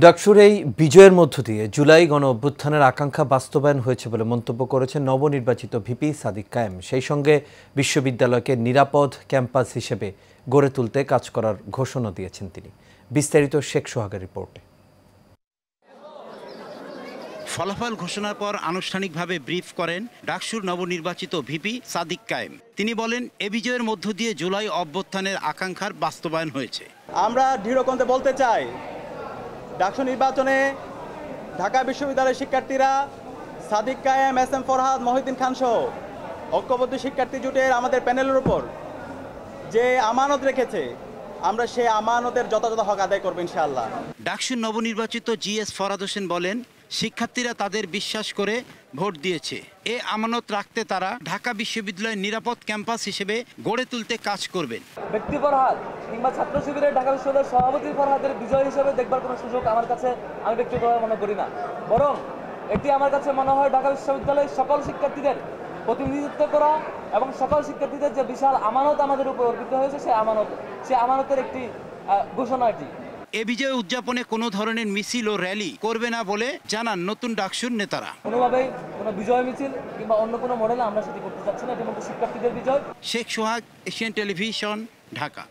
ডাকসুর এই বিজয়ের মধ্য দিয়ে জুলাই গণ অভ্যুত্থানের আকাঙ্ক্ষা বাস্তবায়ন হয়েছে বলে মন্তব্য করেছেন নবনির্বাচিত ভিপি সাদিক কায়েম। সেই সঙ্গে বিশ্ববিদ্যালয়কে নিরাপদ ক্যাম্পাস হিসেবে গড়ে তুলতে কাজ করার ঘোষণা দিয়েছেন তিনি। বিস্তারিত শেখ সোহাগের রিপোর্টে। ফলাফল ঘোষণার পর আনুষ্ঠানিকভাবে ব্রিফ করেন ডাকসুর নবনির্বাচিত ভিপি সাদিক কায়েম। তিনি বলেন, এ বিজয়ের মধ্য দিয়ে জুলাই অভ্যুত্থানের আকাঙ্ক্ষার বাস্তবায়ন হয়েছে। আমরা দৃঢ়কণ্ঠে বলতে চাই, ডাকসু নির্বাচনে ঢাকা বিশ্ববিদ্যালয়ের শিক্ষার্থীরা সাদিক কায়েম, এস এম ফরহাদ, মহিউদ্দিন খান সহ ঐক্যবদ্ধ শিক্ষার্থী জোটের আমাদের প্যানেলের উপর যে আমানত রেখেছে, আমরা সেই আমানতের যথাযথ হক আদায় করব ইনশাআল্লাহ। ডাকসুর নবনির্বাচিত জিএস ফরহাদ হোসেন বলেন, শিক্ষার্থীরা তাদের বিশ্বাস করে ভোট দিয়েছে। এ আমানত রাখতে তারা ঢাকা বিশ্ববিদ্যালয়ের নিরাপদ ক্যাম্পাস হিসেবে গড়ে তুলতে কাজ করবেন। ব্যক্তি ফরহাদ কিংবা ছাত্র শিবিরের ঢাকা বিশ্ববিদ্যালয়ের সভাপতি ফরহাদের বিজয় হিসেবে দেখবার কোনো সুযোগ আমার কাছে আমি ব্যক্তিগতভাবে মনে করি না। বরং এটি আমার কাছে মনে হয় ঢাকা বিশ্ববিদ্যালয়ের সকল শিক্ষার্থীদের প্রতিনিধিত্ব করা এবং সকল শিক্ষার্থীদের যে বিশাল আমানত আমাদের উপর অর্পিত হয়েছে, সেই আমানতের একটি ঘোষণা এটি। এ বিজয় উদযাপনে কোনো ধরনের মিছিল ও র্যালি করবে না বলে জানান নতুন ডাকসুর নেতারা। কোনোভাবেই কোনো বিজয় মিছিল কিংবা অন্য কোনো মডেলে আমরা সেটি করতে চাচ্ছি না। এটি মূলত শিক্ষার্থীদের বিজয়। শেখ সোহাগ, এশিয়ান টেলিভিশন, ঢাকা।